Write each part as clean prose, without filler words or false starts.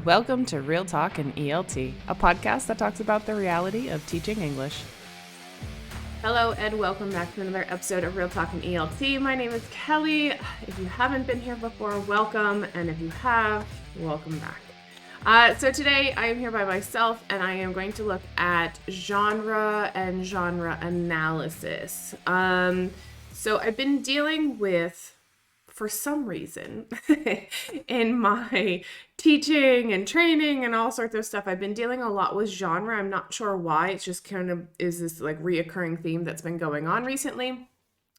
Welcome to Real Talk in ELT, a podcast that talks about the reality of teaching English. Hello and welcome back to another episode of Real Talk in ELT. My name is Kelly. If you haven't been here before, welcome, and if you have, welcome back. So today I am here by myself and I am going to look at genre and genre analysis. So I've been dealing with, for some reason, in my teaching and training and all sorts of stuff, I've been dealing a lot with genre. I'm not sure why. It's just kind of is this like reoccurring theme that's been going on recently.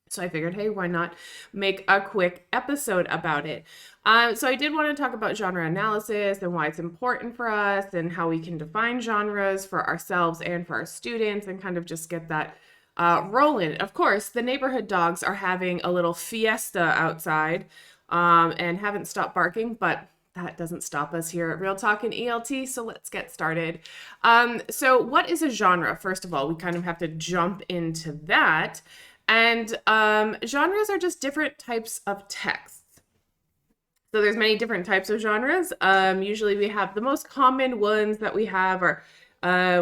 So I figured, hey, why not make a quick episode about it? So I did want to talk about genre analysis and why it's important for us and how we can define genres for ourselves and for our students and kind of just get that rolling. Of course, the neighborhood dogs are having a little fiesta outside and haven't stopped barking, but that doesn't stop us here at Real Talk in ELT, so let's get started. So what is a genre? First of all, we kind of have to jump into that. And genres are just different types of texts. So there's many different types of genres. Usually we have the most common ones that we have are,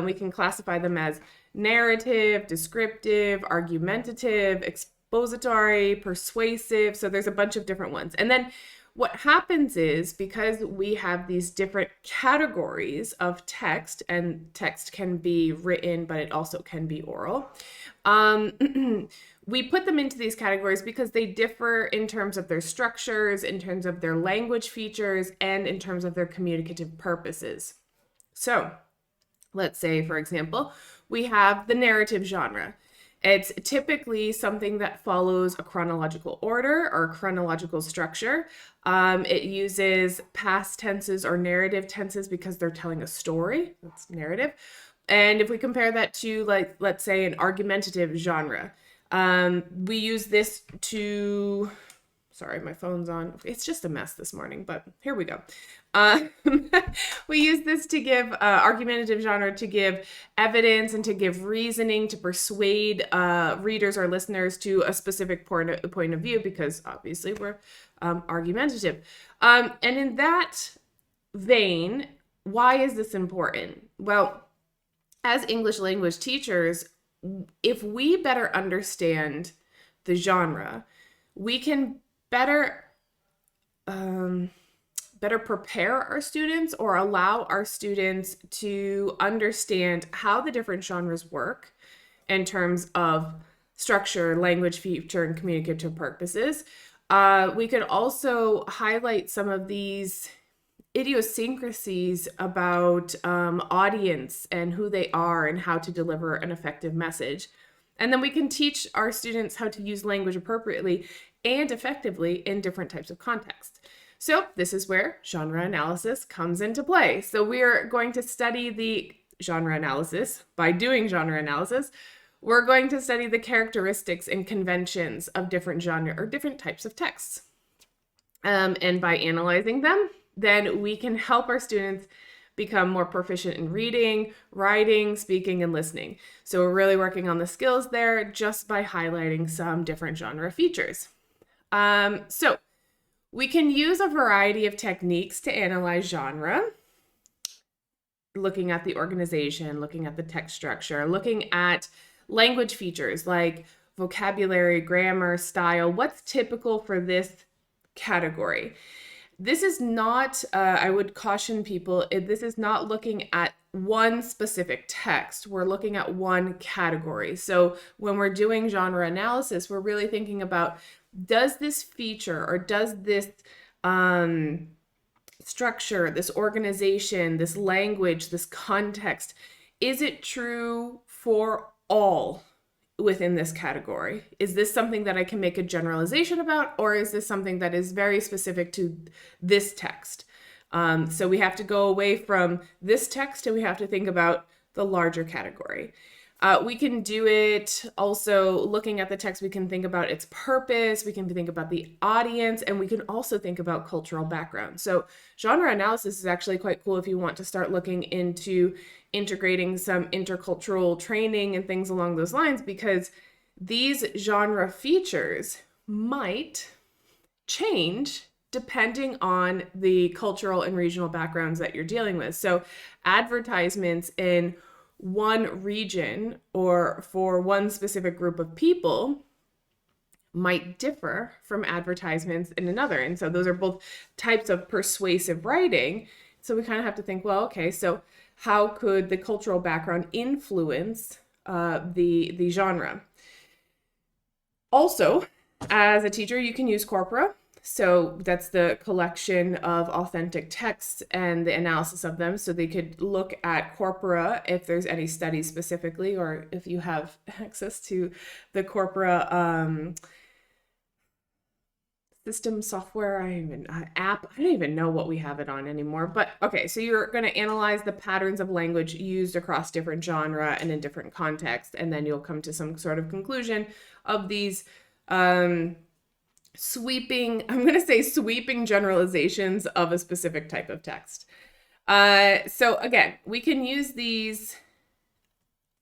we can classify them as narrative, descriptive, argumentative, expository, persuasive. So there's a bunch of different ones. And then what happens is, because we have these different categories of text, and text can be written, but it also can be oral, we put them into these categories because they differ in terms of their structures, in terms of their language features, and in terms of their communicative purposes. So let's say, for example, we have the narrative genre. It's typically something that follows a chronological order or chronological structure. It uses past tenses or narrative tenses because they're telling a story. That's narrative. And if we compare that to, like, let's say an argumentative genre, we use this to, sorry, my phone's on. It's just a mess this morning, but here we go. We use this to give argumentative genre to give evidence and to give reasoning to persuade readers or listeners to a specific point of view, because obviously we're argumentative. And in that vein, why is this important? Well, as English language teachers, if we better understand the genre, we can better prepare our students or allow our students to understand how the different genres work in terms of structure, language feature, and communicative purposes. We could also highlight some of these idiosyncrasies about audience and who they are and how to deliver an effective message. And then we can teach our students how to use language appropriately and effectively in different types of contexts. So this is where genre analysis comes into play. So we're going to study the genre analysis. By doing genre analysis, we're going to study the characteristics and conventions of different genre or different types of texts. And by analyzing them, then we can help our students become more proficient in reading, writing, speaking, and listening. So we're really working on the skills there just by highlighting some different genre features. So we can use a variety of techniques to analyze genre, looking at the organization, looking at the text structure, looking at language features like vocabulary, grammar, style, what's typical for this category. This is not, I would caution people, this is not looking at one specific text. We're looking at one category. So when we're doing genre analysis, we're really thinking about, does this feature or does this structure, this organization, this language, this context, is it true for all within this category? Is this something that I can make a generalization about, or is this something that is very specific to this text? So we have to go away from this text and we have to think about the larger category. We can do it also looking at the text. We can think about its purpose. We can think about the audience, and we can also think about cultural background. So genre analysis is actually quite cool if you want to start looking into integrating some intercultural training and things along those lines, because these genre features might change depending on the cultural and regional backgrounds that you're dealing with. So advertisements in one region or for one specific group of people might differ from advertisements in another. And so those are both types of persuasive writing. So we kind of have to think, well, okay, so how could the cultural background influence the genre? Also, as a teacher, you can use corpora. So that's the collection of authentic texts and the analysis of them. So they could look at corpora if there's any studies specifically, or if you have access to the corpora system software, app. I don't even know what we have it on anymore. But okay, so you're going to analyze the patterns of language used across different genre and in different contexts, and then you'll come to some sort of conclusion of these sweeping generalizations of a specific type of text. So again, we can use these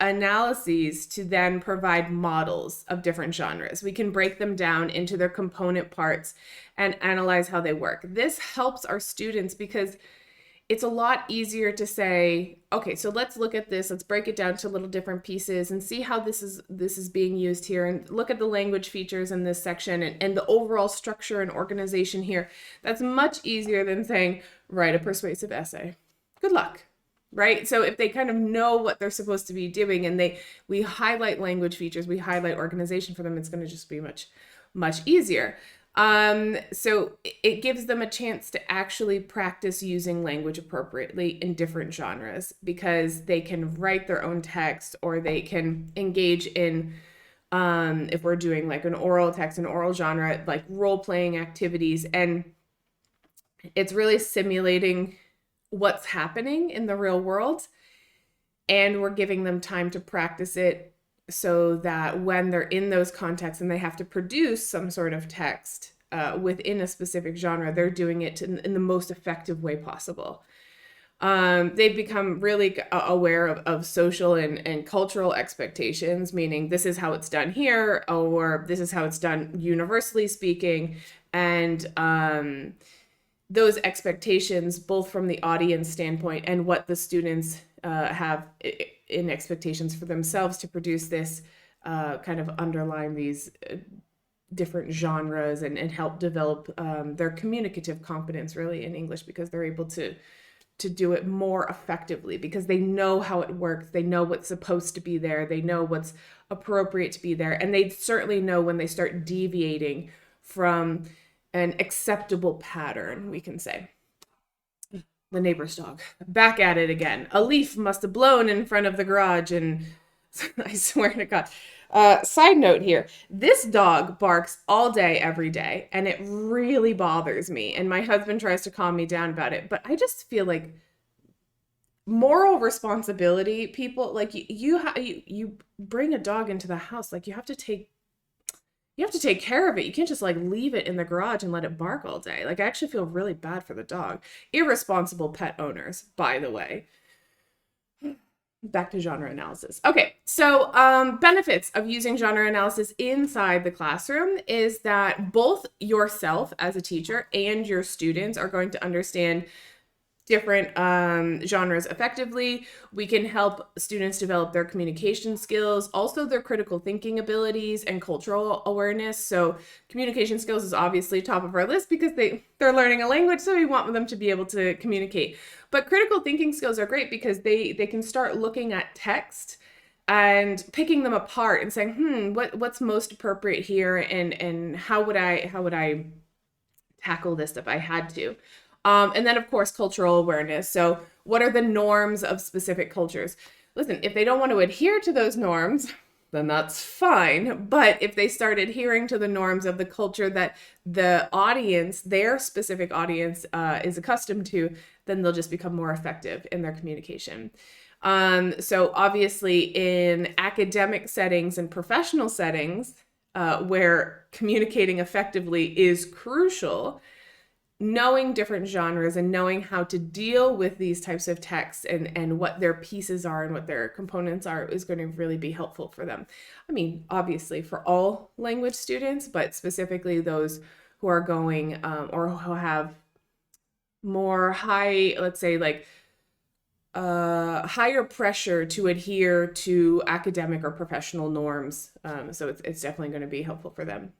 analyses to then provide models of different genres. We can break them down into their component parts and analyze how they work. This helps our students because it's a lot easier to say, okay, so let's look at this, let's break it down to little different pieces and see how this is being used here, and look at the language features in this section and the overall structure and organization here. That's much easier than saying, write a persuasive essay. Good luck. Right? So if they kind of know what they're supposed to be doing and we highlight language features, we highlight organization for them, it's going to just be much, much easier. So it gives them a chance to actually practice using language appropriately in different genres, because they can write their own text, or they can engage in, if we're doing like an oral text, an oral genre, like role-playing activities, and it's really simulating what's happening in the real world, and we're giving them time to practice it so that when they're in those contexts and they have to produce some sort of text within a specific genre, they're doing it in the most effective way possible. They've become really aware of social and cultural expectations, meaning this is how it's done here, or this is how it's done universally speaking, and those expectations, both from the audience standpoint and what the students have in expectations for themselves to produce this, kind of underline these different genres and help develop their communicative competence really in English, because they're able to do it more effectively, because they know how it works. They know what's supposed to be there. They know what's appropriate to be there. And they certainly know when they start deviating from an acceptable pattern, we can say. The neighbor's dog, back at it again. A leaf must have blown in front of the garage, and I swear to God. Side note here, this dog barks all day, every day, and it really bothers me. And my husband tries to calm me down about it, but I just feel like moral responsibility, people, like you bring a dog into the house, like you have to take care of it. You can't just like leave it in the garage and let it bark all day. Like I actually feel really bad for the dog. Irresponsible pet owners, by the way. Back to genre analysis. Okay, so benefits of using genre analysis inside the classroom is that both yourself as a teacher and your students are going to understand different genres effectively. We can help students develop their communication skills, also their critical thinking abilities and cultural awareness. So communication skills is obviously top of our list because they're learning a language, so we want them to be able to communicate. But critical thinking skills are great because they can start looking at text and picking them apart and saying, what's most appropriate here, and how would I tackle this if I had to? And then, of course, cultural awareness. So what are the norms of specific cultures? Listen, if they don't want to adhere to those norms, then that's fine. But if they start adhering to the norms of the culture that the audience, their specific audience, is accustomed to, then they'll just become more effective in their communication. So obviously in academic settings and professional settings, where communicating effectively is crucial, knowing different genres and knowing how to deal with these types of texts and what their pieces are and what their components are is going to really be helpful for them. I mean, obviously for all language students, but specifically those who are going or who have more high, let's say like higher pressure to adhere to academic or professional norms. So it's definitely going to be helpful for them.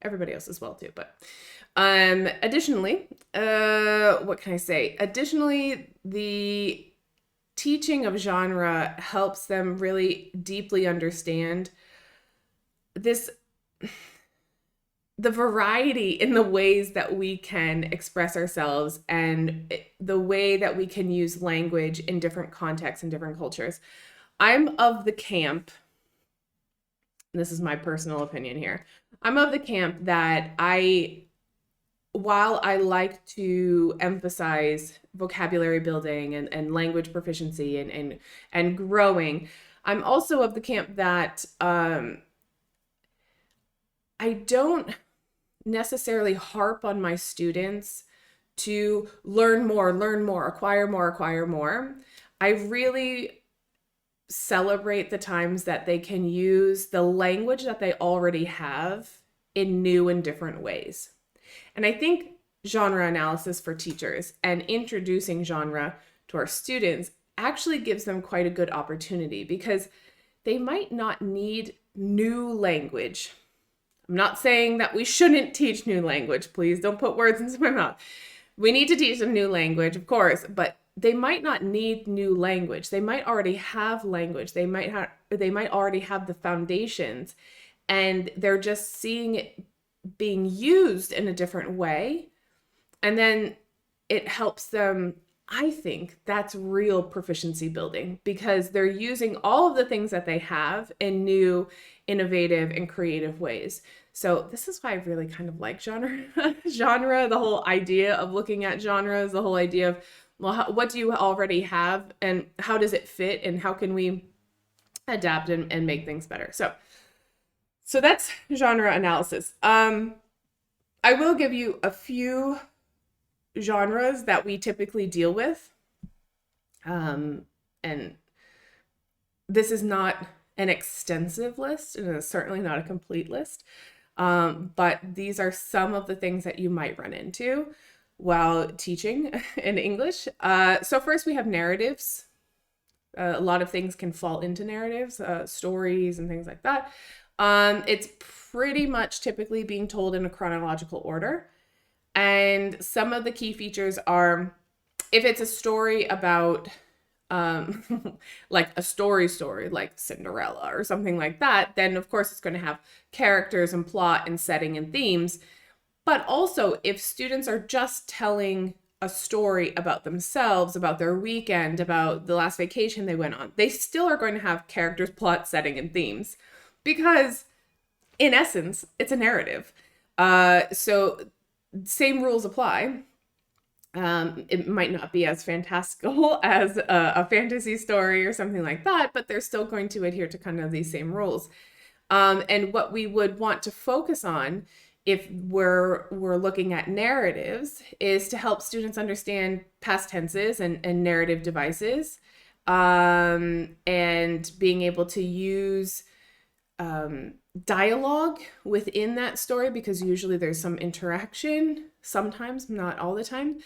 Everybody else as well too, but additionally, what can I say? Additionally, the teaching of genre helps them really deeply understand this, the variety in the ways that we can express ourselves and the way that we can use language in different contexts and different cultures. I'm of the camp, this is my personal opinion here, I'm of the camp that while I like to emphasize vocabulary building and language proficiency and growing, I'm also of the camp that I don't necessarily harp on my students to learn more, acquire more. I really celebrate the times that they can use the language that they already have in new and different ways. And I think genre analysis for teachers and introducing genre to our students actually gives them quite a good opportunity, because they might not need new language. I'm not saying that we shouldn't teach new language. Please don't put words into my mouth. We need to teach them new language, of course, but they might not need new language. They might already have language. They might already have the foundations, and they're just seeing it being used in a different way. And then it helps them, I think that's real proficiency building, because they're using all of the things that they have in new, innovative, and creative ways. So this is why I really kind of like genre, the whole idea of looking at genres, the whole idea of, well, what do you already have and how does it fit and how can we adapt and make things better? So that's genre analysis. I will give you a few genres that we typically deal with. And this is not an extensive list, and it's certainly not a complete list. But these are some of the things that you might run into while teaching in English. So first we have narratives. A lot of things can fall into narratives, stories and things like that. It's pretty much typically being told in a chronological order. And some of the key features are, if it's a story about like a story like Cinderella or something like that, then of course it's going to have characters and plot and setting and themes. But also, if students are just telling a story about themselves, about their weekend, about the last vacation they went on, they still are going to have characters, plot, setting, and themes, because in essence, it's a narrative. So same rules apply. It might not be as fantastical as a fantasy story or something like that, but they're still going to adhere to kind of these same rules. And what we would want to focus on if we're looking at narratives is to help students understand past tenses and narrative devices, and being able to use dialogue within that story, because usually there's some interaction, sometimes, not all the time,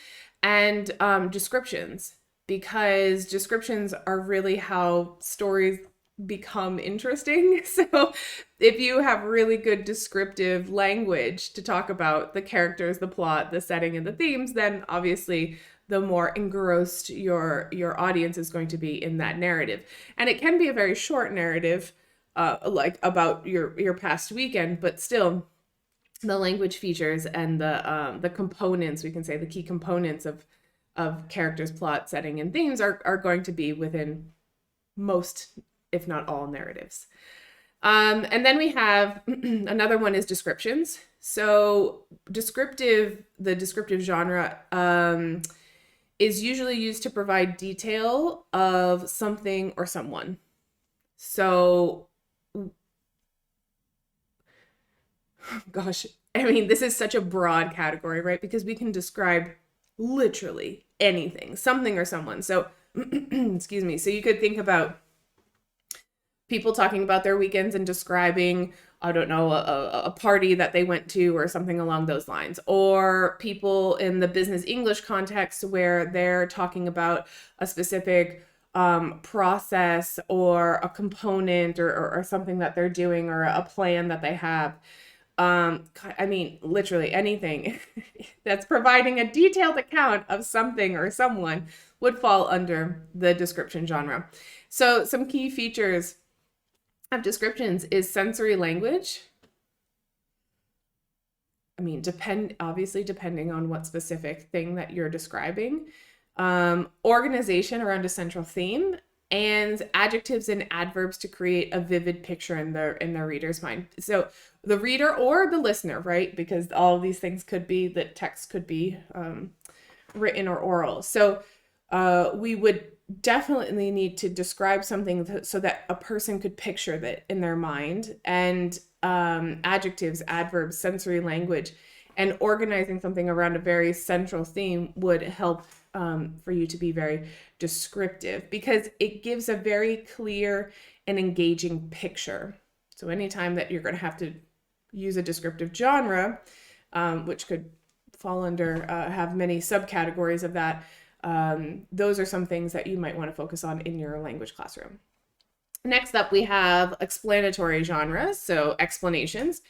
and descriptions, because descriptions are really how stories become interesting. So if you have really good descriptive language to talk about the characters, the plot, the setting, and the themes, then obviously the more engrossed your audience is going to be in that narrative. And it can be a very short narrative, like about your past weekend, but still the language features and the components, we can say the key components of characters, plot, setting, and themes are going to be within most, if not all, narratives. And then we have another one is descriptions. So the descriptive genre is usually used to provide detail of something or someone. So, gosh, I mean, this is such a broad category, right? Because we can describe literally anything, something or someone. So, excuse me. So you could think about people talking about their weekends and describing I don't know, a party that they went to or something along those lines. Or people in the business English context where they're talking about a specific process or a component or something that they're doing or a plan that they have. I mean, literally anything that's providing a detailed account of something or someone would fall under the description genre. So some key features of descriptions is sensory language. I mean, obviously depending on what specific thing that you're describing. Organization around a central theme, and adjectives and adverbs to create a vivid picture in the reader's mind. So the reader or the listener, right? Because all of these things could be, that text could be written or oral. So we would definitely need to describe something so that a person could picture that in their mind, and adjectives, adverbs, sensory language, and organizing something around a very central theme would help for you to be very descriptive, because it gives a very clear and engaging picture. So anytime that you're going to have to use a descriptive genre, which could fall under, have many subcategories of that, those are some things that you might want to focus on in your language classroom. Next up, we have explanatory genres, so explanations.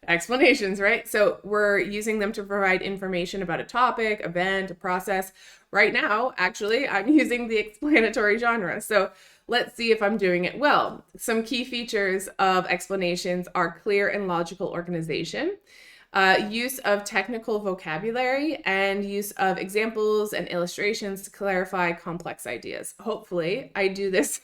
Explanations, right? So we're using them to provide information about a topic, event, a process. Right now, actually, I'm using the explanatory genre. So let's see if I'm doing it well. Some key features of explanations are clear and logical organization, use of technical vocabulary, and use of examples and illustrations to clarify complex ideas. Hopefully, I do this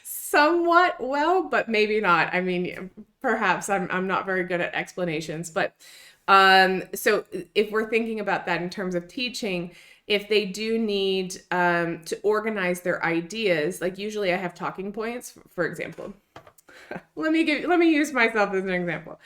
somewhat well, but maybe not. I mean, perhaps I'm not very good at explanations, but so if we're thinking about that in terms of teaching, if they do need to organize their ideas, like usually I have talking points, for example. Let me use myself as an example.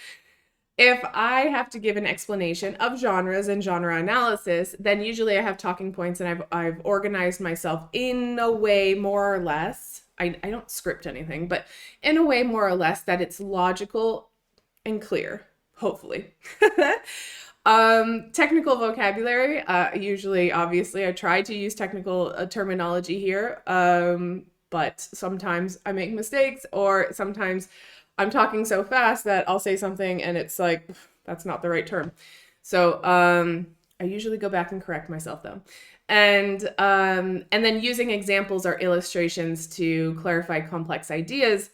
If I have to give an explanation of genres and genre analysis, then usually I have talking points, and I've organized myself in a way more or less. I don't script anything, but in a way more or less that it's logical and clear, hopefully. Technical vocabulary, usually, obviously, I try to use technical terminology here, but sometimes I make mistakes, or sometimes I'm talking so fast that I'll say something and it's like, that's not the right term. So I usually go back and correct myself though. And then using examples or illustrations to clarify complex ideas.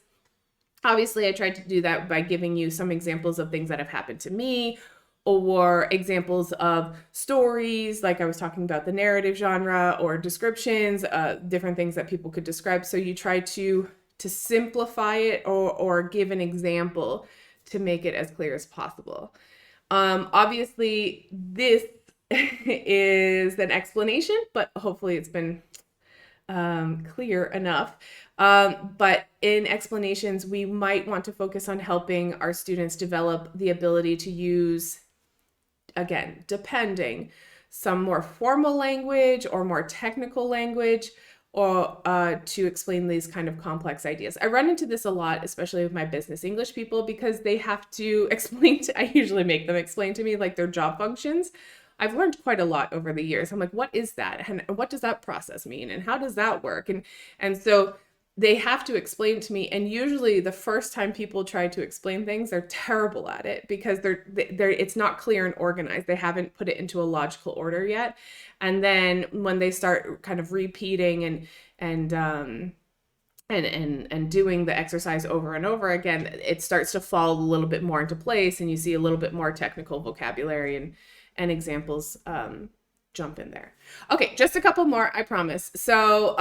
Obviously, I tried to do that by giving you some examples of things that have happened to me, or examples of stories, like I was talking about the narrative genre, or descriptions, different things that people could describe. So you try to simplify it, or give an example to make it as clear as possible. Obviously, this is an explanation, but hopefully it's been clear enough. But in explanations, we might want to focus on helping our students develop the ability to use, again, depending, some more formal language or more technical language, or to explain these kind of complex ideas. I run into this a lot, especially with my business English people, because they have to explain I usually make them explain to me like their job functions. I've learned quite a lot over the years. I'm like, what is that? And what does that process mean? And how does that work? And so they have to explain to me. And usually the first time people try to explain things, they're terrible at it, because it's not clear and organized. They haven't put it into a logical order yet. And then when they start kind of repeating and doing the exercise over and over again, it starts to fall a little bit more into place, and you see a little bit more technical vocabulary and examples jump in there. Okay, just a couple more, I promise. So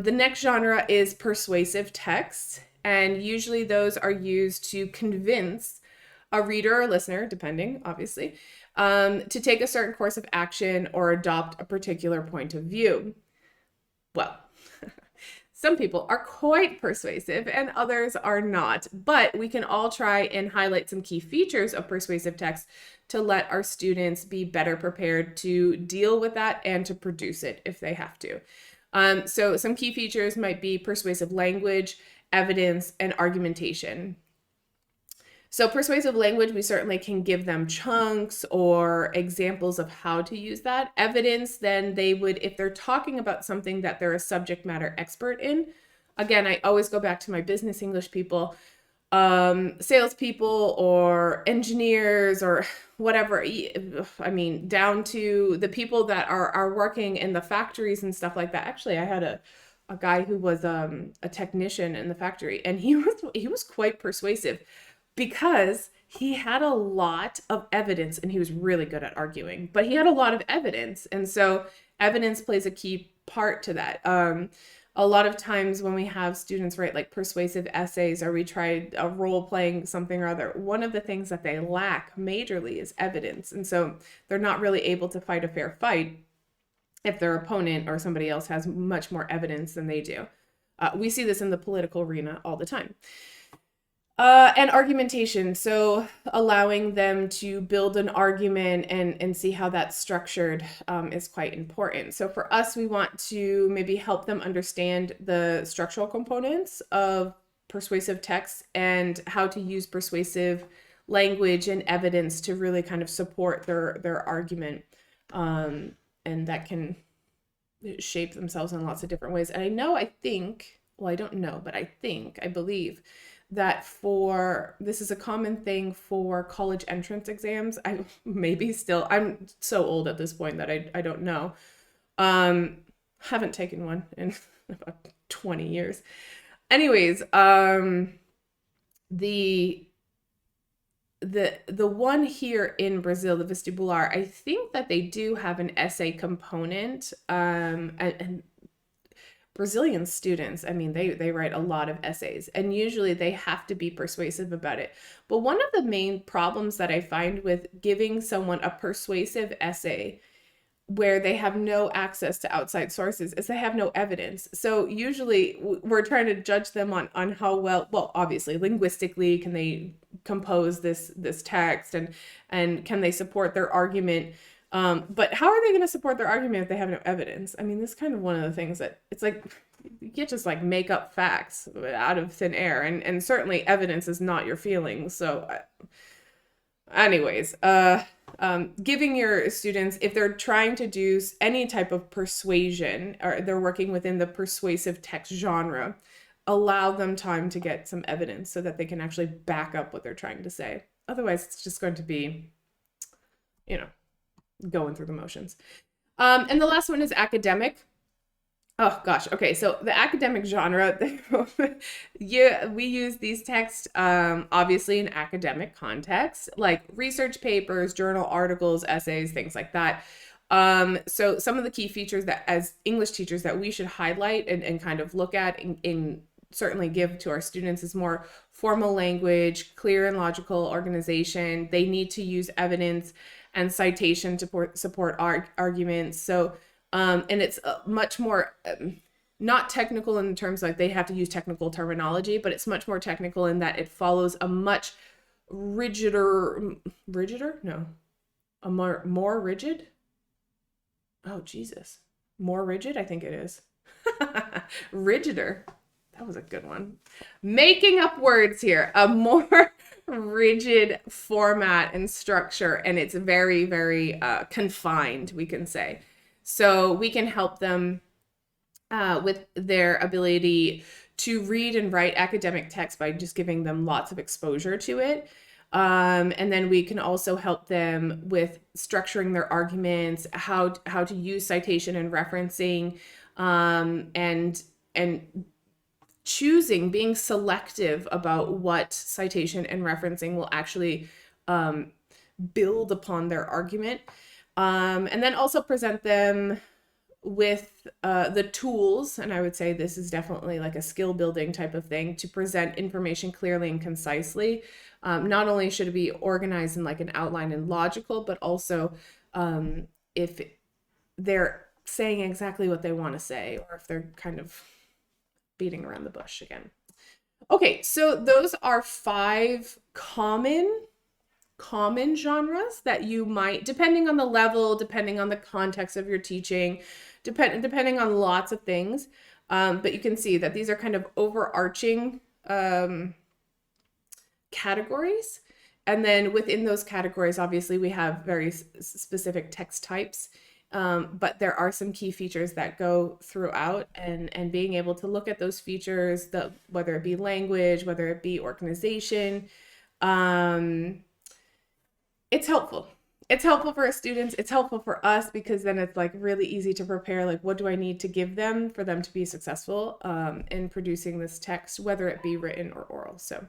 the next genre is persuasive text, and usually those are used to convince a reader or listener, depending, obviously, to take a certain course of action or adopt a particular point of view. Well, some people are quite persuasive and others are not, but we can all try and highlight some key features of persuasive text to let our students be better prepared to deal with that and to produce it if they have to. So some key features might be persuasive language, evidence, and argumentation. So persuasive language, we certainly can give them chunks or examples of how to use that. Evidence, then they would, if they're talking about something that they're a subject matter expert in, again, I always go back to my business English people, salespeople or engineers or whatever. I mean, down to the people that are working in the factories and stuff like that. Actually, I had a guy who was a technician in the factory, and he was quite persuasive because he had a lot of evidence, and he was really good at arguing, but he had a lot of evidence. And so evidence plays a key part to that. A lot of times when we have students write like persuasive essays, or we try a role playing something or other, one of the things that they lack majorly is evidence. And so they're not really able to fight a fair fight if their opponent or somebody else has much more evidence than they do. We see this in the political arena all the time. And argumentation. So allowing them to build an argument and see how that's structured is quite important. So for us, we want to maybe help them understand the structural components of persuasive text and how to use persuasive language and evidence to really kind of support their argument. And that can shape themselves in lots of different ways. And I believe that this is a common thing for college entrance exams. I'm so old at this point that I don't know. Haven't taken one in about 20 years. Anyways, the one here in Brazil, the vestibular, I think that they do have an essay component, and Brazilian students, I mean, they write a lot of essays, and usually they have to be persuasive about it. But one of the main problems that I find with giving someone a persuasive essay where they have no access to outside sources is they have no evidence. So usually we're trying to judge them on how well, obviously linguistically, can they compose this text, and can they support their argument? But how are they going to support their argument if they have no evidence? I mean, this is kind of one of the things that it's like, you can't just like make up facts out of thin air, and certainly evidence is not your feelings. So anyways, giving your students, if they're trying to do any type of persuasion, or they're working within the persuasive text genre, allow them time to get some evidence so that they can actually back up what they're trying to say. Otherwise, it's just going to be, going through the motions. And the last one is academic. Oh gosh. Okay. So the academic genre, we use these texts, obviously in academic context, like research papers, journal articles, essays, things like that. So some of the key features that as English teachers that we should highlight and kind of look at in certainly give to our students is more formal language, clear and logical organization. They need to use evidence and citation to support arguments. So, and it's much more not technical in terms like they have to use technical terminology, but it's much more technical in that it follows a much more rigid? Oh, Jesus. More rigid? I think it is. Rigider. That was a good one. Making up words here. A more rigid format and structure, and it's very, very confined, we can say. So we can help them with their ability to read and write academic text by just giving them lots of exposure to it. And then we can also help them with structuring their arguments, how to use citation and referencing, and being selective about what citation and referencing will actually build upon their argument. And then also present them with the tools, and I would say this is definitely like a skill building type of thing, to present information clearly and concisely. Not only should it be organized in like an outline and logical, but also if they're saying exactly what they want to say, or if they're kind of beating around the bush again. Okay, so those are 5 common genres that you might, depending on the level, depending on the context of your teaching, depending on lots of things. But you can see that these are kind of overarching categories. And then within those categories, obviously, we have very specific text types. But there are some key features that go throughout, and being able to look at those features, whether it be language, whether it be organization, it's helpful. It's helpful for our students. It's helpful for us because then it's like really easy to prepare. Like, what do I need to give them for them to be successful in producing this text, whether it be written or oral. So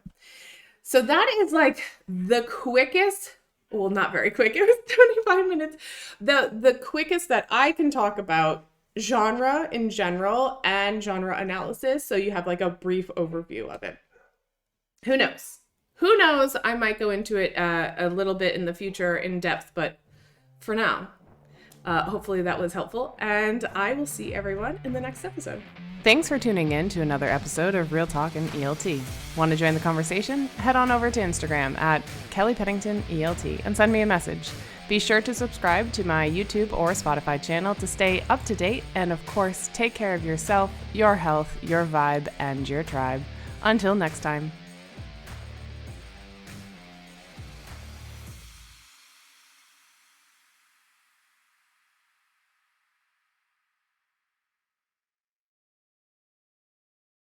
that is like the quickest, well, not very quick, it was 25 minutes. The quickest that I can talk about genre in general and genre analysis. So you have like a brief overview of it. Who knows? Who knows? I might go into it a little bit in the future in depth, but for now, hopefully that was helpful. And I will see everyone in the next episode. Thanks for tuning in to another episode of Real Talk in ELT. Want to join the conversation? Head on over to Instagram at Kelly Pennington ELT and send me a message. Be sure to subscribe to my YouTube or Spotify channel to stay up to date. And of course, take care of yourself, your health, your vibe, and your tribe. Until next time.